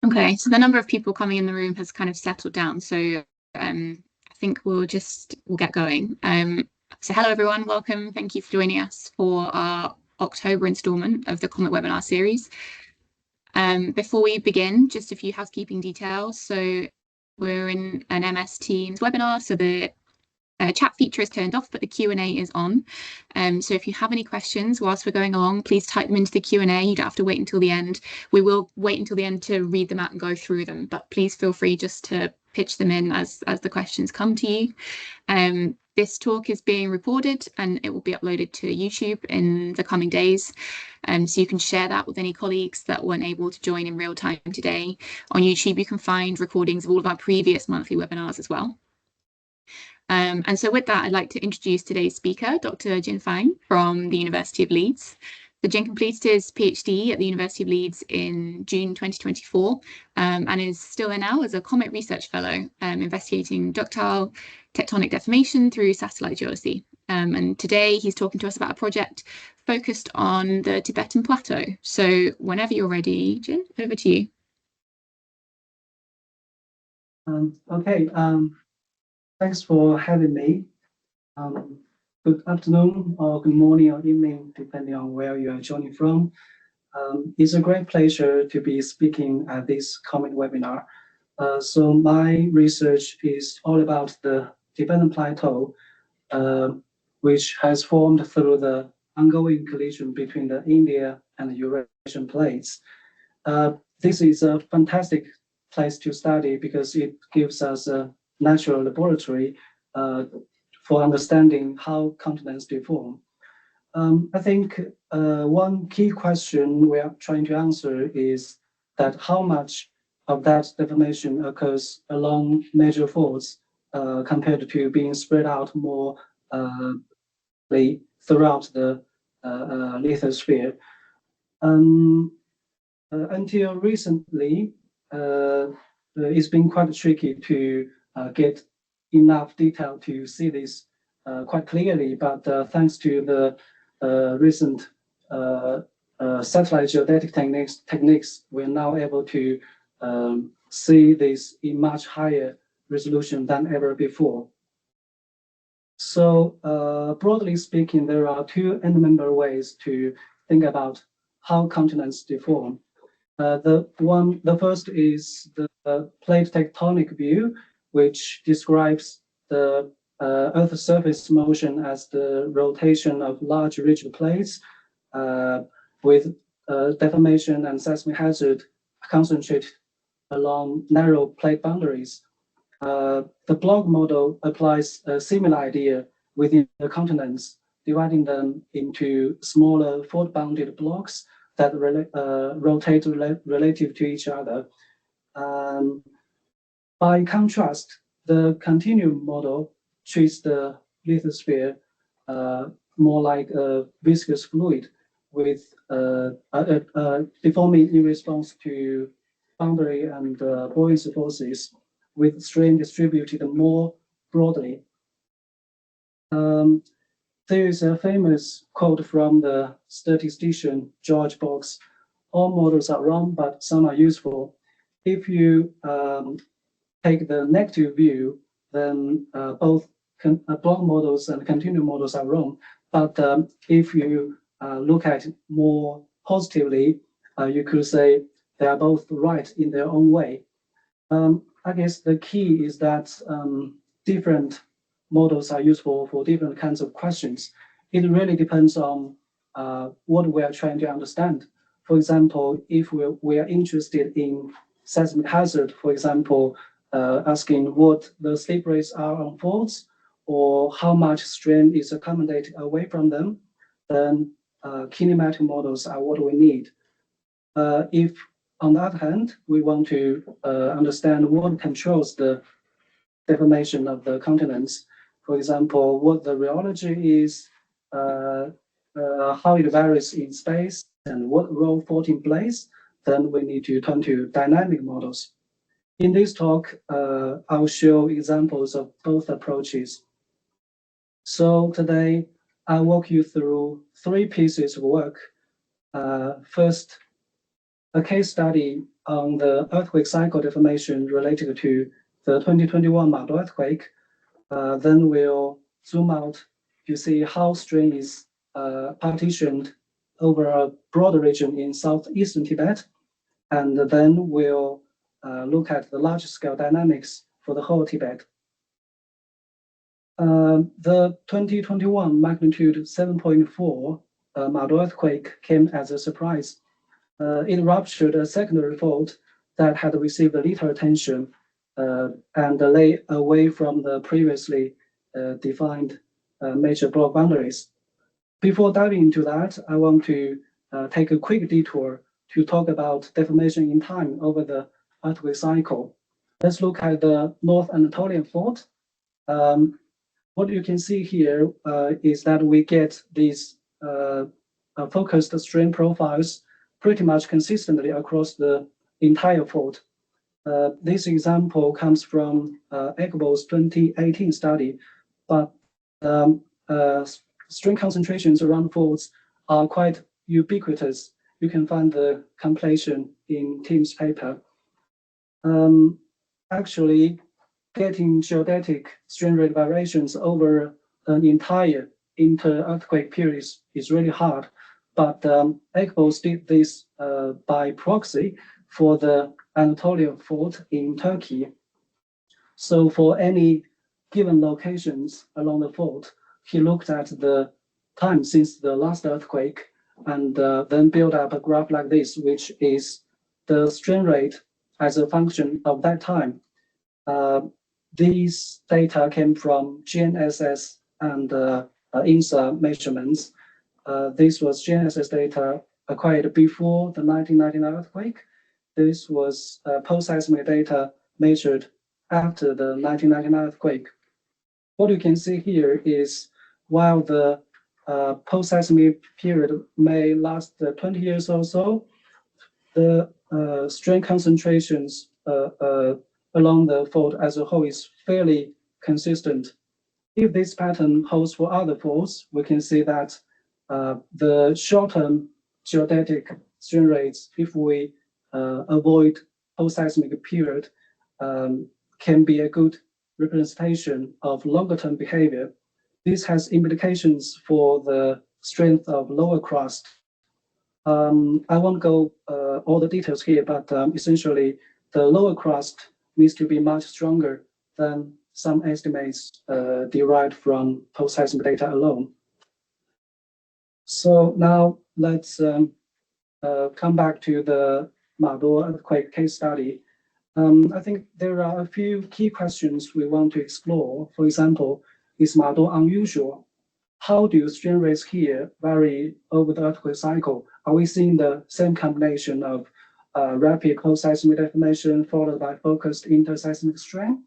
Okay, so the number of people coming in the room has kind of settled down. So I think we'll get going. So hello everyone, welcome. Thank you for joining us for our October instalment of the COMET webinar series. Before we begin, just a few housekeeping details. So we're in an MS Teams webinar, so the chat feature is turned off, but the Q&A is on. So if you have any questions whilst we're going along, please type them into the Q&A. You don't have to wait until the end. We will wait until the end to read them out and go through them, but please feel free just to pitch them in as the questions come to you. This talk is being recorded and it will be uploaded to YouTube in the coming days. So you can share that with any colleagues that weren't able to join in real time today. On YouTube, you can find recordings of all of our previous monthly webinars as well. And so with that, I'd like to introduce today's speaker, Dr. Jin Fang from the University of Leeds. So Jin completed his PhD at the University of Leeds in June 2024 and is still there now as a COMET research fellow, investigating ductile tectonic deformation through satellite geodesy. And today he's talking to us about a project focused on the Tibetan Plateau. So whenever you're ready, Jin, over to you. Okay. Thanks for having me. Good afternoon or good morning or evening, depending on where you are joining from. It's a great pleasure to be speaking at this COMET webinar. So my research is all about the Tibetan Plateau, which has formed through the ongoing collision between the India and Eurasian plates. This is a fantastic place to study because it gives us a natural laboratory for understanding how continents deform. I think one key question we are trying to answer is that how much of that deformation occurs along major faults compared to being spread out more throughout the lithosphere. Until recently, it's been quite tricky to get enough detail to see this quite clearly, but thanks to the recent satellite geodetic techniques, we're now able to see this in much higher resolution than ever before. So broadly speaking, there are two end-member ways to think about how continents deform. The first is the plate tectonic view, which describes the Earth's surface motion as the rotation of large rigid plates with deformation and seismic hazard concentrated along narrow plate boundaries. The block model applies a similar idea within the continents, dividing them into smaller fault-bounded blocks that rotate relative to each other. By contrast, the continuum model treats the lithosphere more like a viscous fluid with deforming in response to boundary and buoyancy forces, with strain distributed more broadly. There is a famous quote from the statistician George Box: "All models are wrong, but some are useful." If you take the negative view, then both block models and continuum models are wrong. But if you look at it more positively, you could say they are both right in their own way. I guess the key is that different models are useful for different kinds of questions. It really depends on what we are trying to understand. For example, if we are interested in seismic hazard, for example, asking what the slip rates are on faults or how much strain is accommodated away from them, then kinematic models are what we need. If, on the other hand, we want to understand what controls the deformation of the continents, for example, what the rheology is, how it varies in space, and what role faulting plays, then we need to turn to dynamic models. In this talk, I'll show examples of both approaches. So today, I'll walk you through three pieces of work. First, a case study on the earthquake cycle deformation related to the 2021 Maduo earthquake. Then we'll zoom out to see how strain is partitioned over a broader region in southeastern Tibet. And then we'll look at the large-scale dynamics for the whole Tibet. The 2021 magnitude 7.4 Maduo earthquake came as a surprise. It ruptured a secondary fault that had received little attention and lay away from the previously defined major block boundaries. Before diving into that, I want to take a quick detour to talk about deformation in time over the earthquake cycle. Let's look at the North Anatolian fault. What you can see here is that we get these focused strain profiles pretty much consistently across the entire fault. This example comes from Egbo's 2018 study, but strain concentrations around faults are quite ubiquitous. You can find the compilation in Tim's paper. Actually, getting geodetic strain rate variations over an entire inter-earthquake period is really hard, but Egbo did this by proxy for the Anatolian fault in Turkey. So for any given locations along the fault, he looked at the time since the last earthquake and then built up a graph like this, which is the strain rate as a function of that time. These data came from GNSS and INSA measurements. This was GNSS data acquired before the 1999 earthquake. This was post-seismic data measured after the 1999 earthquake. What you can see here is while the post-seismic period may last 20 years or so, the strain concentrations along the fault as a whole is fairly consistent. If this pattern holds for other faults, we can see that the short-term geodetic strain rates, if we avoid post-seismic period, can be a good representation of longer-term behavior. This has implications for the strength of lower crust. I won't go all the details here, but essentially the lower crust needs to be much stronger than some estimates derived from post-seismic data alone. So now let's come back to the Maduo earthquake case study. I think there are a few key questions we want to explore. For example, is Maduo unusual? How do strain rates here vary over the earthquake cycle? Are we seeing the same combination of rapid post-seismic deformation followed by focused interseismic strain,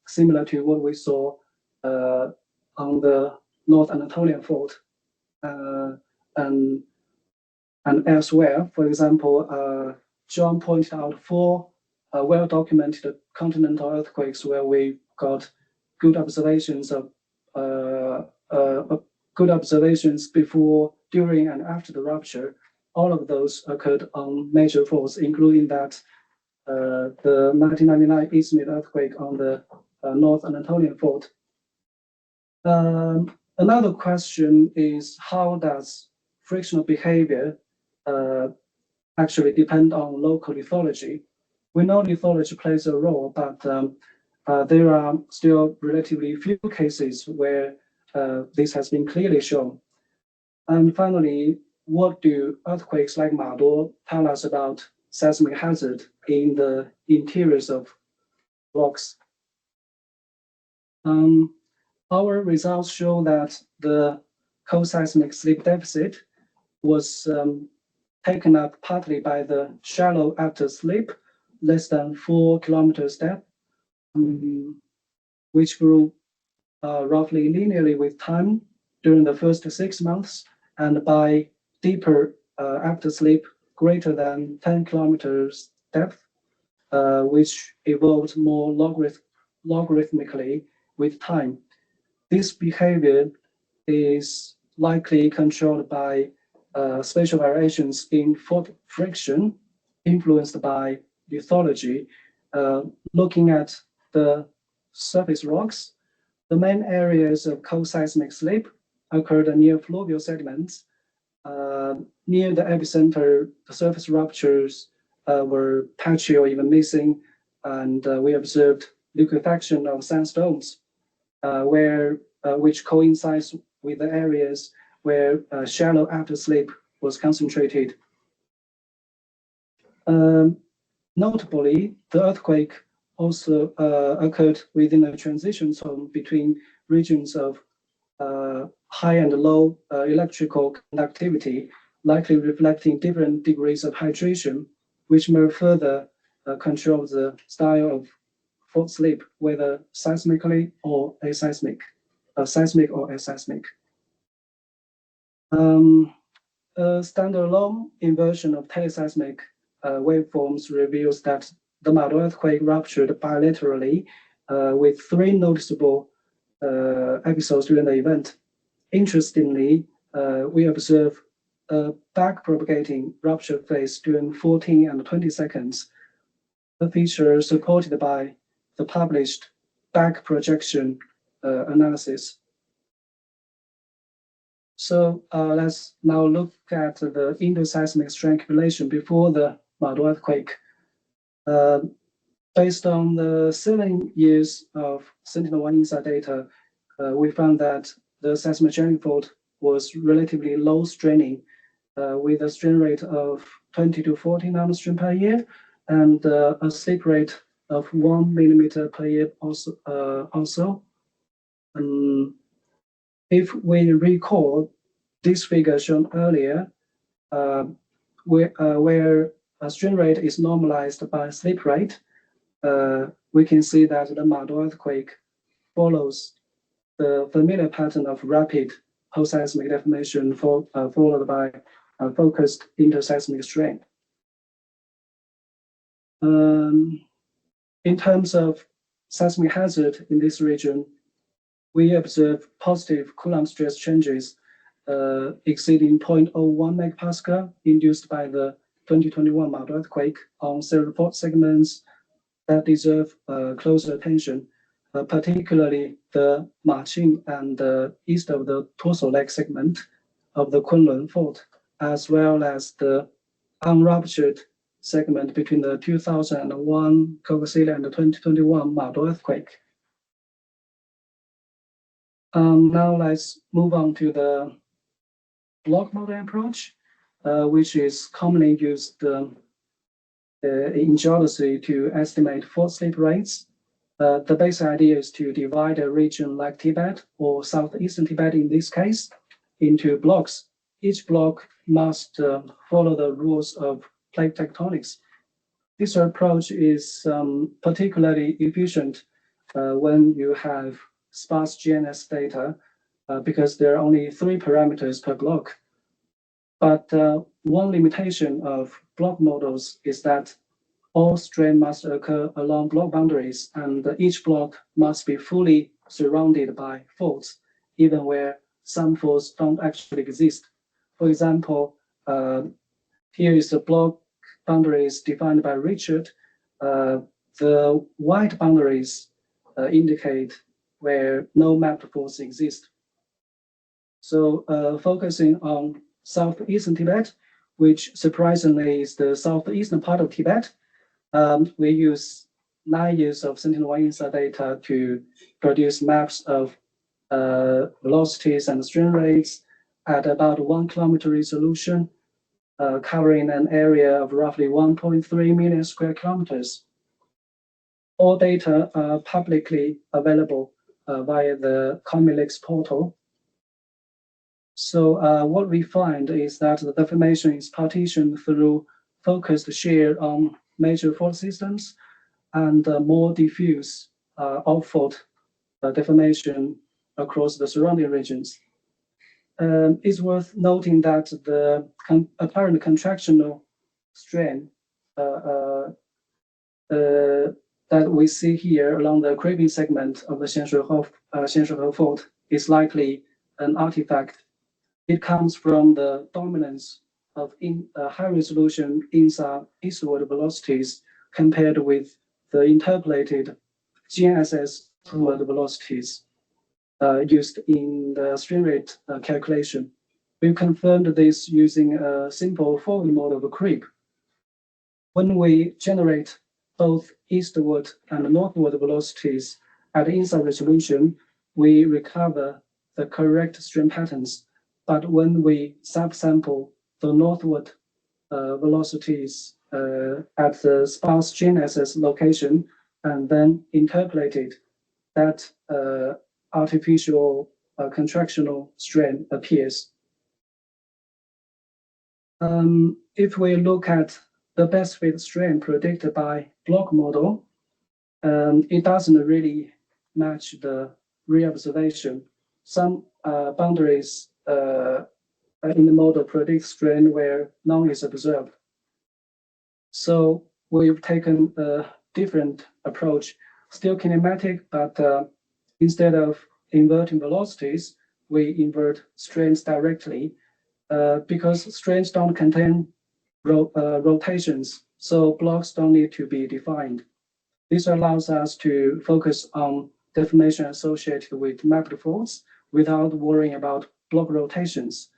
similar to what we saw on the North Anatolian fault and elsewhere? For example, John pointed out 4 well-documented continental earthquakes where we got good observations of good observations before, during, and after the rupture. All of those occurred on major faults, including that the 1999 Izmit earthquake on the North Anatolian fault. Another question is, how does frictional behavior actually depend on local lithology? We know lithology plays a role, but there are still relatively few cases where this has been clearly shown. And finally, what do earthquakes like Maduo tell us about seismic hazard in the interiors of blocks? Our results show that the co-seismic slip deficit was taken up partly by the shallow after slip, less than 4 kilometers depth, which grew roughly linearly with time during the first 6 months, and by deeper after slip greater than 10 kilometers depth, which evolved more logarithmically with time. This behavior is likely controlled by spatial variations in fault friction influenced by lithology. Looking at the surface rocks, the main areas of cold seismic slip occurred near fluvial sediments. Near the epicenter, the surface ruptures were patchy or even missing, and we observed liquefaction of sandstones, which coincides with the areas where shallow afterslip was concentrated. Notably, the earthquake also occurred within a transition zone between regions of high and low electrical conductivity, likely reflecting different degrees of hydration, which may further control the style of fault slip, whether seismically or aseismic, seismic or aseismic. A standalone inversion of teleseismic waveforms reveals that the Maduo earthquake ruptured bilaterally with 3 noticeable episodes during the event. Interestingly, we observe a back-propagating rupture phase during 14 and 20 seconds, a feature supported by the published back projection analysis. So let's now look at the interseismic strength relation before the Maduo earthquake. Based on the 7 years of Sentinel-1 INSAR data, we found that the seismogenic fault was relatively low straining, with a strain rate of 20 to 40 nanostream per year and a slip rate of 1 millimeter per year also. If we recall this figure shown earlier, where a strain rate is normalized by slip rate, we can see that the Maduo earthquake follows the familiar pattern of rapid post-seismic deformation followed by a focused interseismic strain. In terms of seismic hazard in this region, we observe positive Coulomb stress changes exceeding 0.01 megapascal induced by the 2021 Maduo earthquake on several fault segments that deserve closer attention, particularly the Maqing and east of the torso leg segment of the Kunlun fault, as well as the unruptured segment between the 2001 Cocosilla and the 2021 Maduo earthquake. Now let's move on to the block model approach, which is commonly used in geodesy to estimate fault slip rates. The basic idea is to divide a region like Tibet or southeastern Tibet in this case into blocks. Each block must follow the rules of plate tectonics. This approach is particularly efficient when you have sparse GNS data because there are only 3 parameters per block. But one limitation of block models is that all strain must occur along block boundaries, and each block must be fully surrounded by faults, even where some faults don't actually exist. For example, here is the block boundaries defined by Richard. The white boundaries indicate where no mapped faults exist. So focusing on southeastern Tibet, which surprisingly is the southeastern part of Tibet, we use 9 years of Sentinel-1 INSAR data to produce maps of velocities and strain rates at about 1 kilometer resolution, covering an area of roughly 1.3 million square kilometers. All data are publicly available via the COMET portal. So what we find is that the deformation is partitioned through focused shear on major fault systems and more diffuse off-fault deformation across the surrounding regions. It's worth noting that the apparent contractional strain that we see here along the creeping segment of the Xianshuhe fault is likely an artifact. It comes from the dominance of high-resolution eastward velocities compared with the interpolated GNSS eastward velocities used in the stream rate calculation. We confirmed this using a simple forward model of creep. When we generate both eastward and northward velocities at inside resolution, we recover the correct stream patterns. But when we subsample the northward velocities at the sparse GNSS location and then interpolate it, that artificial contractional strain appears. If we look at the best fit strain predicted by block model, it doesn't really match the re-observation. Some boundaries in the model predict strain where none is observed. So we've taken a different approach, still kinematic, but instead of inverting velocities, we invert strains directly because strains don't contain rotations, so blocks don't need to be defined. This allows us to focus on deformation associated with mapped faults without worrying about block rotations.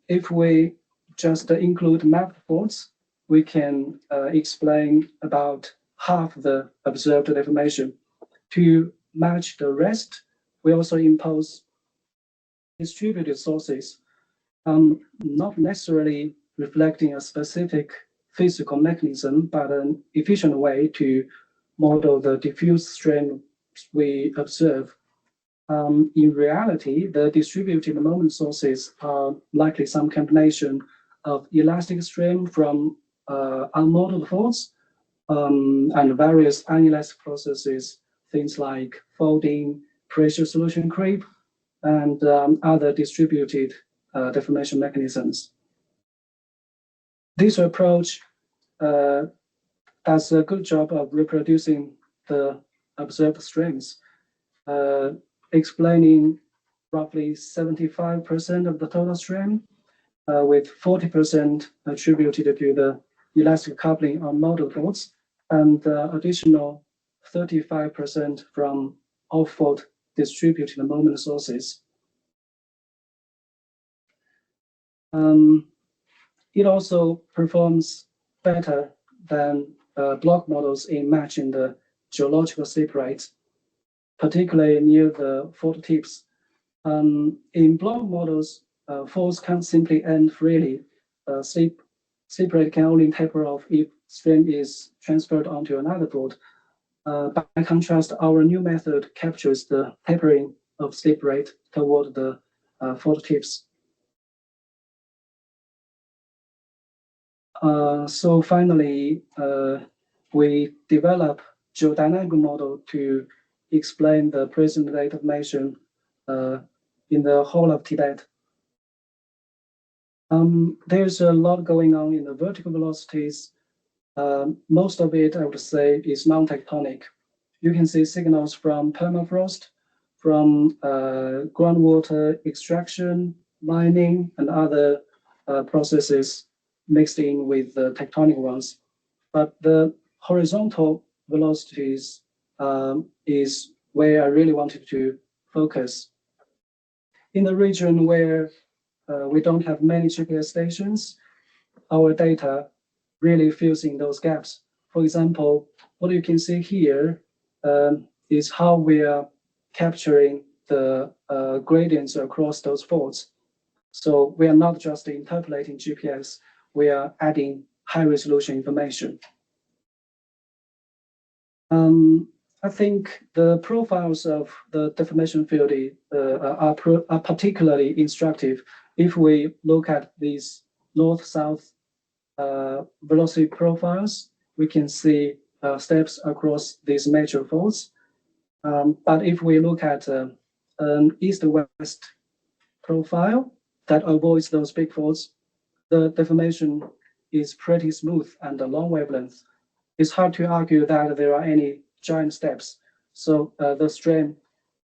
If we just include mapped faults, we can explain about half the observed deformation. To match the rest, we also impose distributed sources, not necessarily reflecting a specific physical mechanism, but an efficient way to model the diffuse strain we observe. In reality, the distributed moment sources are likely some combination of elastic strain from unmodeled faults and various unelastic processes, things like folding, pressure solution creep, and other distributed deformation mechanisms. This approach does a good job of reproducing the observed strains, explaining roughly 75% of the total strain, with 40% attributed to the elastic coupling on model faults, and additional 35% from off-fault distributed moment sources. It also performs better than block models in matching the geological slip rates, particularly near the fault tips. In block models, faults can't simply end freely. Slip rate can only taper off if strain is transferred onto another fault. By contrast, our new method captures the tapering of slip rate toward the fault tips. So finally, we develop geodynamic model to explain the present day deformation in the whole of Tibet. There's a lot going on in the vertical velocities. Most of it, I would say, is non-tectonic. You can see signals from permafrost, from groundwater extraction, mining, and other processes mixed in with the tectonic ones. But the horizontal velocities is where I really wanted to focus. In the region where we don't have many GPS stations, our data really fills in those gaps. For example, what you can see here is how we are capturing the gradients across those faults. So we are not just interpolating GPS, we are adding high-resolution information. I think the profiles of the deformation field are particularly instructive if we look at these north-south velocity profiles. We can see steps across these major faults. But if we look at an east-west profile that avoids those big faults, the deformation is pretty smooth and a long wavelength. It's hard to argue that there are any giant steps. So the strain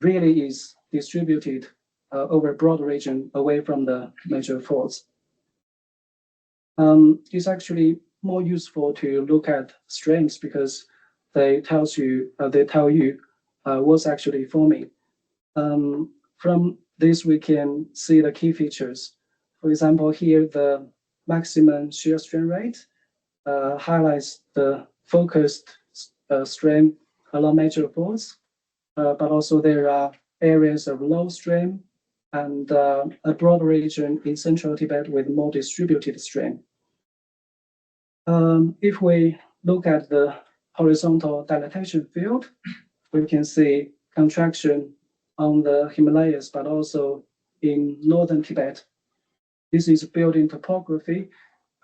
really is distributed over a broad region away from the major faults. It's actually more useful to look at strengths because they tell you what's actually forming. From this, we can see the key features. For example, here the maximum shear strain rate highlights the focused strain along major faults, but also there are areas of low strain and a broad region in central Tibet with more distributed strain. If we look at the horizontal dilatation field, we can see contraction on the Himalayas, but also in northern Tibet. This is built-in topography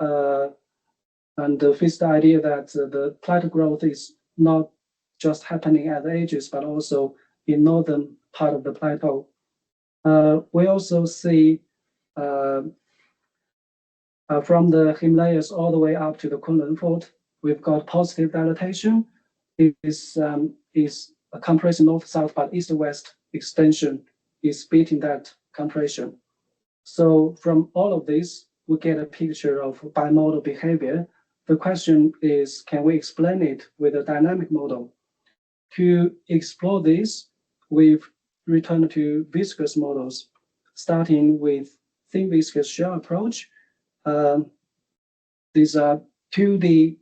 and fits the idea that the plateau growth is not just happening at the edges, but also in northern part of the plateau. We also see from the Himalayas all the way up to the Kunlun Fault, we've got positive dilatation. It is a compression north-south, but east-west extension is beating that compression. So from all of this, we get a picture of bimodal behavior. The question is, can we explain it with a dynamic model? To explore this, we've returned to viscous models, starting with thin viscous shell approach. These are 2D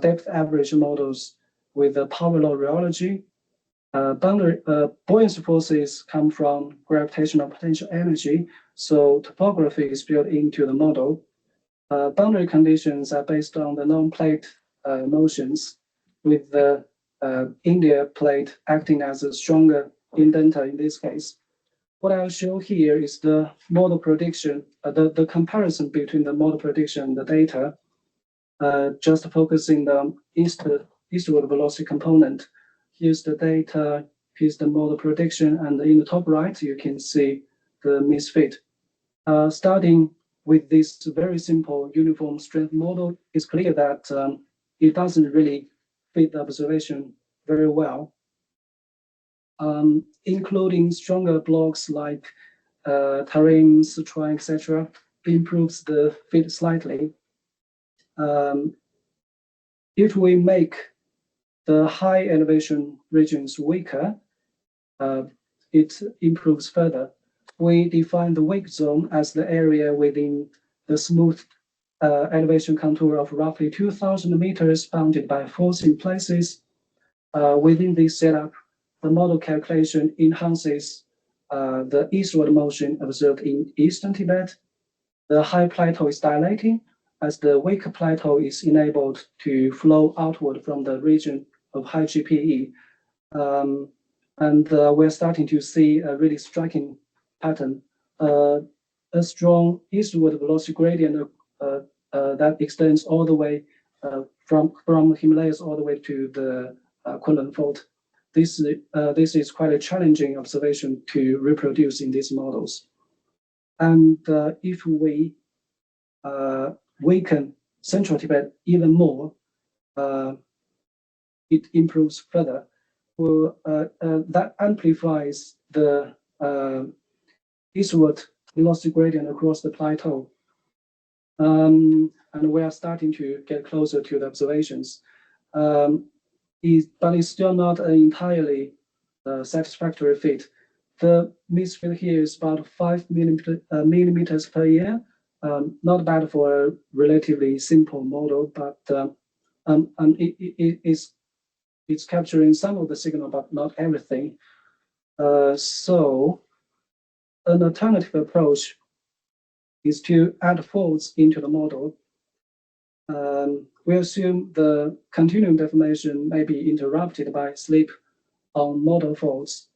depth average models with the power law rheology. Buoyancy forces come from gravitational potential energy, so topography is built into the model. Boundary conditions are based on the known plate motions, with the India plate acting as a stronger indenter in this case. What I'll show here is the model prediction, the comparison between the model prediction and the data, just focusing on the eastward velocity component. Here's the data, here's the model prediction, and in the top right, you can see the misfit. Starting with this very simple uniform strength model, it's clear that it doesn't really fit the observation very well. Including stronger blocks like Tarim, Sichuan, etc., improves the fit slightly. If we make the high elevation regions weaker, it improves further. We define the weak zone as the area within the smooth elevation contour of roughly 2,000 meters bounded by faults in places. Within this setup, the model calculation enhances the eastward motion observed in eastern Tibet. The high plateau is dilating as the weaker plateau is enabled to flow outward from the region of high GPE. We're starting to see a really striking pattern, a strong eastward velocity gradient that extends all the way from the Himalayas all the way to the Kunlun Fault. This is quite a challenging observation to reproduce in these models. And if we weaken central Tibet even more, it improves further. Well, that amplifies the eastward velocity gradient across the plateau. And we are starting to get closer to the observations. But it's still not an entirely satisfactory fit. The misfit here is about 5 millimeters per year. Not bad for a relatively simple model, but it's capturing some of the signal, but not everything. So an alternative approach is to add faults into the model. We assume the continuum deformation may be interrupted by slip on model faults.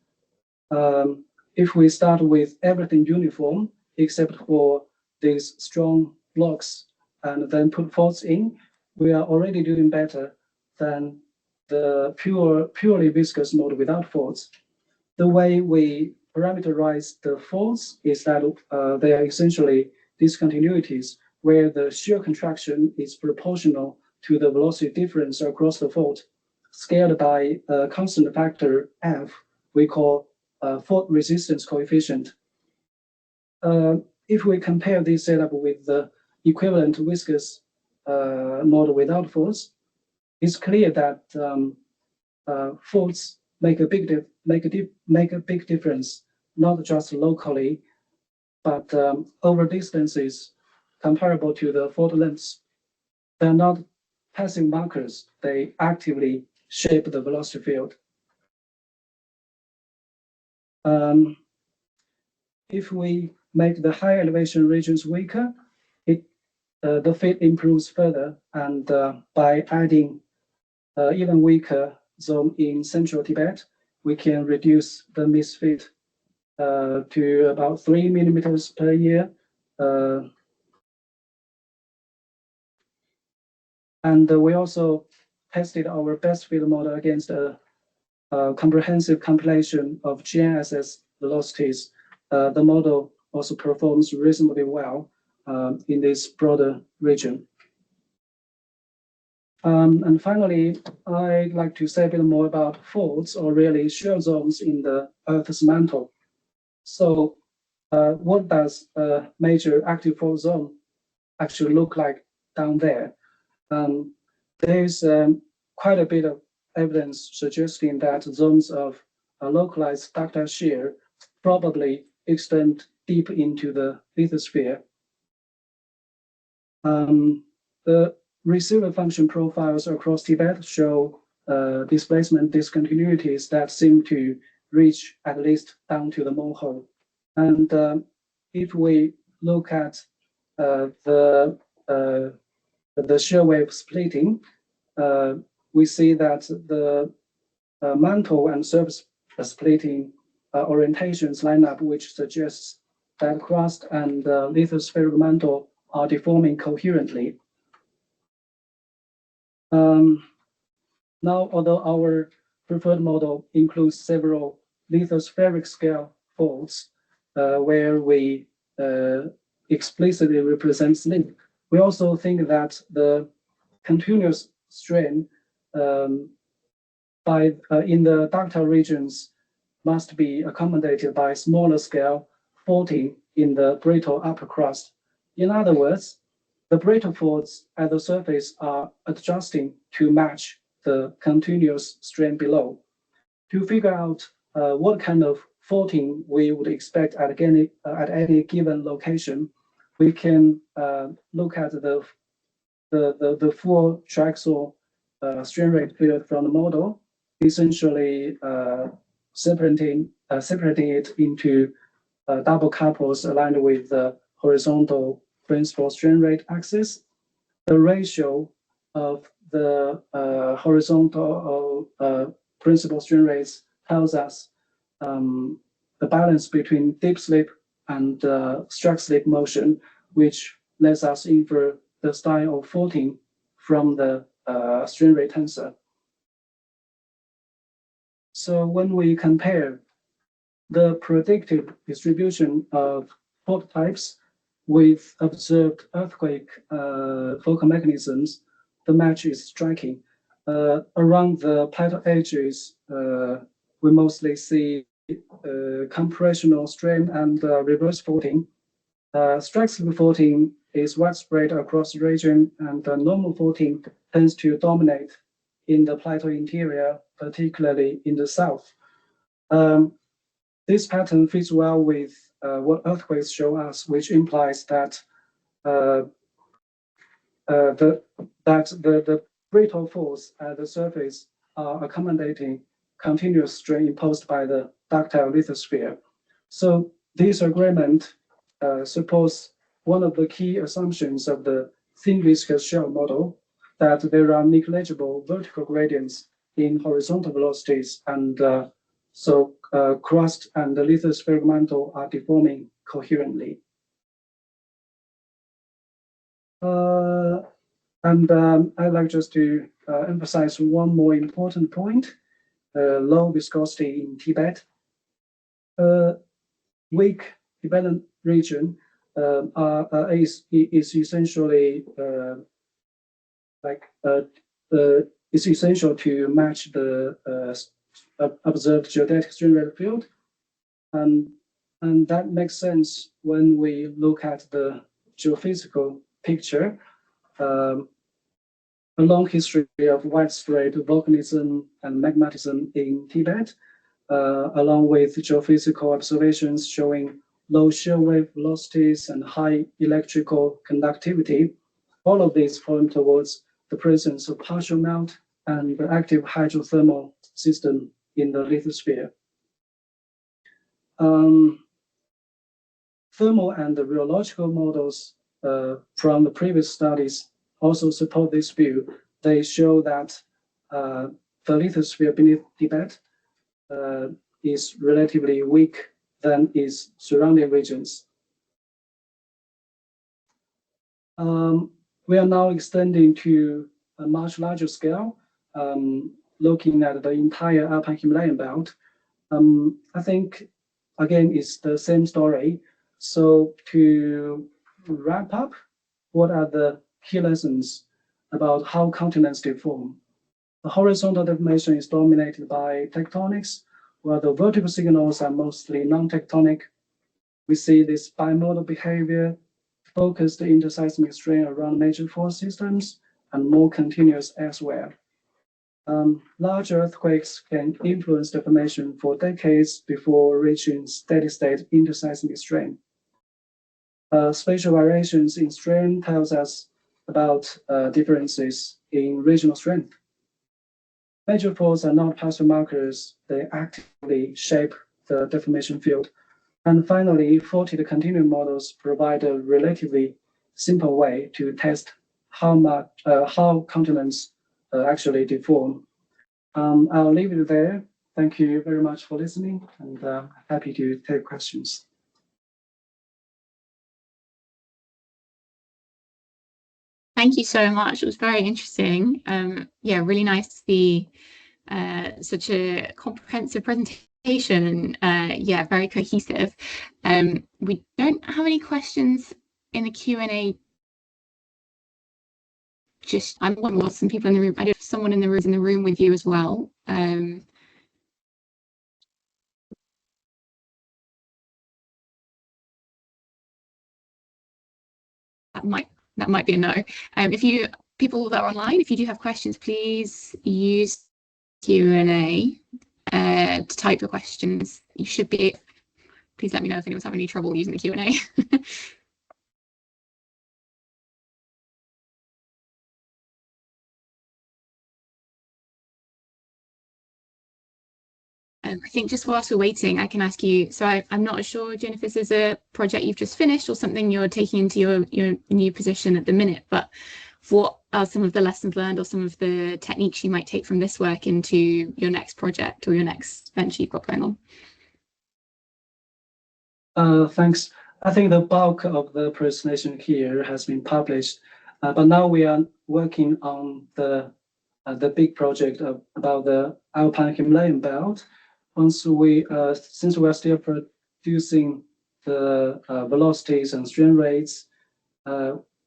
If we start with everything uniform, except for these strong blocks, and then put faults in, we are already doing better than the purely viscous model without faults. The way we parameterize the faults is that they are essentially discontinuities, where the shear contraction is proportional to the velocity difference across the fault, scaled by a constant factor f we call fault resistance coefficient. If we compare this setup with the equivalent viscous model without faults, it's clear that faults make a big difference, not just locally, but over distances comparable to the fault lengths. They're not passive markers, they actively shape the velocity field. If we make the high elevation regions weaker, the fit improves further, and by adding even weaker zone in central Tibet, we can reduce the misfit to about 3 millimeters per year. And we also tested our best fit model against a comprehensive compilation of GNSS velocities. The model also performs reasonably well in this broader region. And finally, I'd like to say a bit more about faults, or really shear zones in the Earth's mantle. So what does a major active fault zone actually look like down there? There's quite a bit of evidence suggesting that zones of localized ductile shear probably extend deep into the lithosphere. The receiver function profiles across Tibet show displacement discontinuities that seem to reach at least down to the molehole. And if we look at the shear wave splitting, we see that the mantle and surface splitting orientations line up, which suggests that crust and lithospheric mantle are deforming coherently. Now, although our preferred model includes several lithospheric-scale faults where we explicitly represent slip, we also think that the continuous strain in the ductile regions must be accommodated by smaller scale faulting in the brittle upper crust. In other words, the brittle faults at the surface are adjusting to match the continuous strain below. To figure out what kind of faulting we would expect at any given location, we can look at the full triaxial strain rate field from the model, essentially separating it into double couples aligned with the horizontal principal strain rate axis. The ratio of the horizontal principal strain rates tells us the balance between deep slip and struck slip motion, which lets us infer the style of faulting from the strain rate tensor. So when we compare the predicted distribution of fault types with observed earthquake focal mechanisms, the match is striking. Around the plateau edges, we mostly see compressional strain and reverse faulting. Strike slip faulting is widespread across the region, and normal faulting tends to dominate in the plateau interior, particularly in the south. This pattern fits well with what earthquakes show us, which implies that the brittle faults at the surface are accommodating continuous strain imposed by the ductile lithosphere. So this agreement supports one of the key assumptions of the thin viscous shell model, that there are negligible vertical gradients in horizontal velocities, and so crust and the lithospheric mantle are deforming coherently. I'd like just to emphasize one more important point: low viscosity in Tibet. Weak Tibetan region is essentially it's essential to match the observed geodetic strain rate field, and that makes sense when we look at the geophysical picture, a long history of widespread volcanism and magmatism in Tibet, along with geophysical observations showing low shear wave velocities and high electrical conductivity. All of these point towards the presence of partial melt and the active hydrothermal system in the lithosphere. Thermal and the rheological models from the previous studies also support this view. They show that the lithosphere beneath Tibet is relatively weak than its surrounding regions. We are now extending to a much larger scale, looking at the entire Alpine Himalayan belt. I think, again, it's the same story. So to wrap up, what are the key lessons about how continents deform? The horizontal deformation is dominated by tectonics, while the vertical signals are mostly non-tectonic. We see this bimodal behavior, focused interseismic strain around major fault systems, and more continuous elsewhere. Large earthquakes can influence deformation for decades before reaching steady-state interseismic strain. Spatial variations in strain tells us about differences in regional strength. Major faults are not passive markers, they actively shape the deformation field. And finally, faulted continuum models provide a relatively simple way to test how continents actually deform. I'll leave it there. Thank you very much for listening, and happy to take questions. Thank you so much. It was very interesting. Yeah, really nice to see such a comprehensive presentation, and yeah, very cohesive. We don't have any questions in the Q&A. Just I'm wondering some people in the room. I don't know if someone in the room with you as well. That might be a no. If people that are online, if you do have questions, please use Q&A to type your questions. You should be. Please let me know if anyone's having any trouble using the Q&A. I think just whilst we're waiting, I can ask you, so I'm not sure, Jin, if this is a project you've just finished or something you're taking into your new position at the minute, but what are some of the lessons learned or some of the techniques you might take from this work into your next project or your next venture you've got going on? Thanks. I think the bulk of the presentation here has been published, but now we are working on the big project about the Alpine Himalayan belt. Once since we are still producing the velocities and strain rates,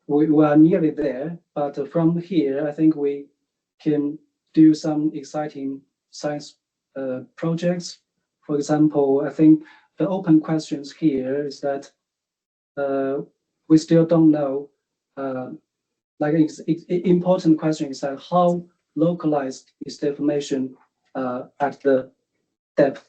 we are nearly there. But from here, I think we can do some exciting science projects. For example, I think the open questions here is that we still don't know. Important question is that how localized is deformation at the depth,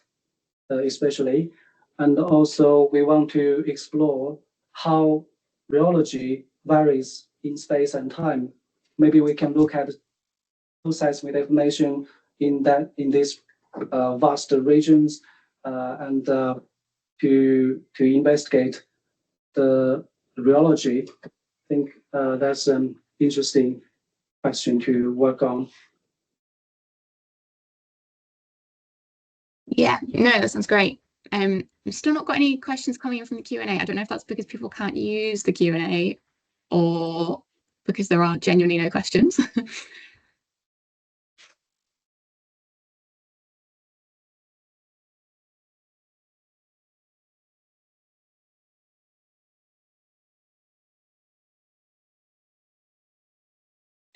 especially, and also we want to explore how rheology varies in space and time. Maybe we can look at seismic deformation in these vast regions and to investigate the rheology. I think that's an interesting question to work on. Yeah, no, that sounds great. We've still not got any questions coming in from the Q&A. I don't know if that's because people can't use the Q&A or because there are genuinely no questions.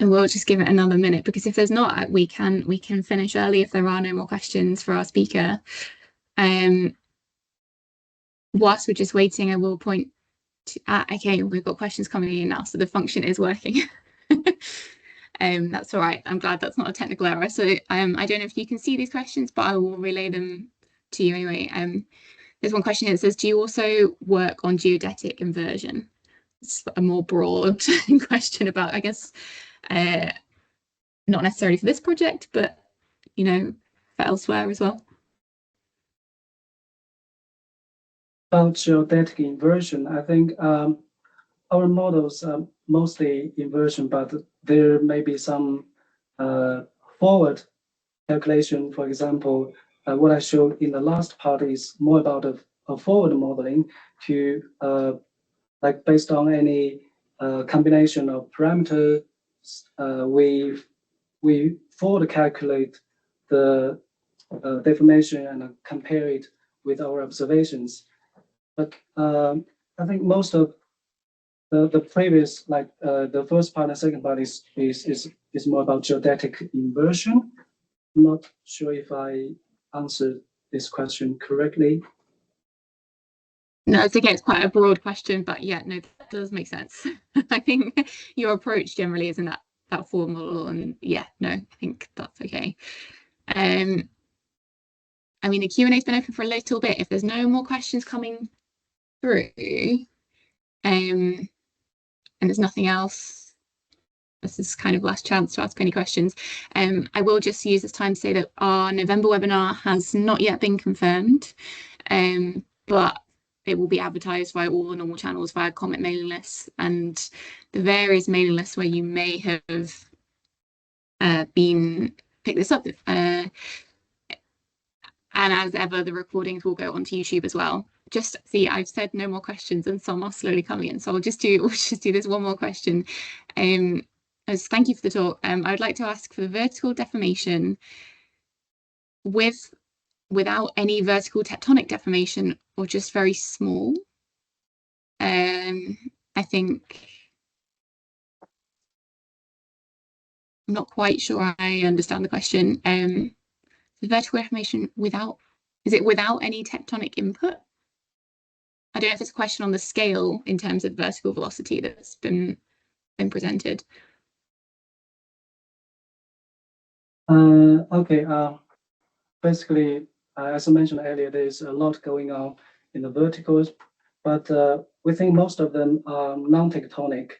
And we'll just give it another minute, because if there's not, we can finish early if there are no more questions for our speaker. Whilst we're just waiting, I will point Okay, we've got questions coming in now, so the function is working. That's all right. I'm glad that's not a technical error. So I don't know if you can see these questions, but I will relay them to you anyway. There's one question here that says, do you also work on geodetic inversion? It's a more broad question about, I guess, not necessarily for this project, but, you know, for elsewhere as well. About geodetic inversion, I think our models are mostly inversion, but there may be some forward calculation. For example, what I showed in the last part is more about a forward modeling to like based on any combination of parameters, we forward calculate the deformation and compare it with our observations. But I think most of the previous, like the first part and second part is more about geodetic inversion. I'm not sure if I answered this question correctly. No, it's again, it's quite a broad question, but yeah, no, that does make sense. I think your approach generally is in that formal, and yeah, no, I think that's okay. I mean, the Q&A's been open for a little bit. If there's no more questions coming through, and there's nothing else, this is kind of last chance to ask any questions. I will just use this time to say that our November webinar has not yet been confirmed, but it will be advertised via all the normal channels via COMET mailing lists and the various mailing lists where you may have picked this up. And as ever, the recordings will go onto YouTube as well. Just see, I've said no more questions, and some are slowly coming in. So we'll just do this one more question. As thank you for the talk. I would like to ask for the vertical deformation without any vertical tectonic deformation, or just very small. I think I'm not quite sure I understand the question. The vertical deformation is it without any tectonic input? I don't know if it's a question on the scale in terms of vertical velocity that's been presented. Okay. Basically, as I mentioned earlier, there's a lot going on in the verticals, but we think most of them are non-tectonic.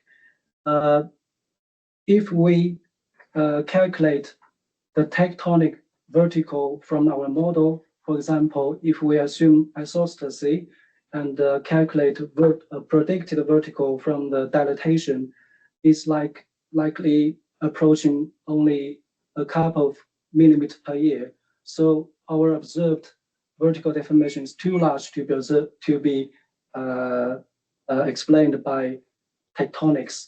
If we calculate the tectonic vertical from our model, for example, if we assume isostasy and calculate predicted vertical from the dilatation, it's likely approaching only a couple of millimeters per year. So our observed vertical deformation is too large to be explained by tectonics.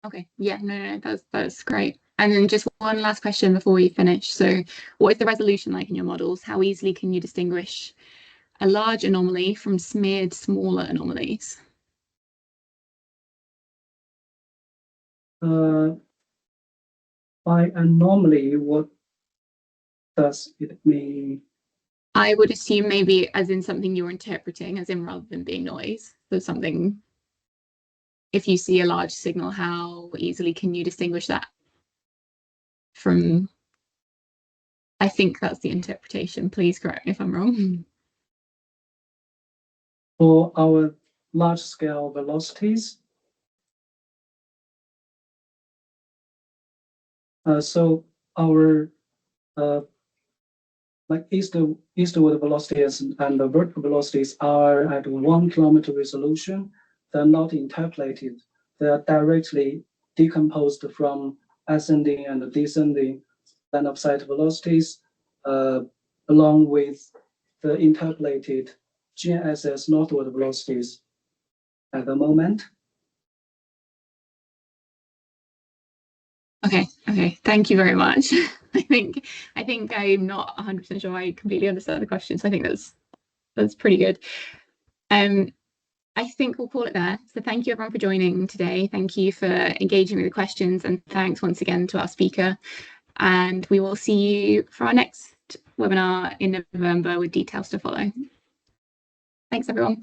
Okay, yeah, no, that's great. And then just one last question before we finish. So what is the resolution like in your models? How easily can you distinguish a large anomaly from smeared smaller anomalies? By anomaly, what does it mean? I would assume maybe as in something you're interpreting, as in rather than being noise. So something, if you see a large signal, how easily can you distinguish that from? I think that's the interpretation. Please correct me if I'm wrong. For our large-scale velocities, so our like eastward velocities and the vertical velocities are at 1 kilometer resolution. They're not interpolated. They are directly decomposed from ascending and descending line of sight velocities, along with the interpolated GNSS northward velocities at the moment. Okay, thank you very much. I think I'm not 100% sure I completely understand the question, so I think that's pretty good. I think we'll call it there. So thank you everyone for joining today. Thank you for engaging with the questions, and thanks once again to our speaker. And we will see you for our next webinar in November with details to follow. Thanks everyone.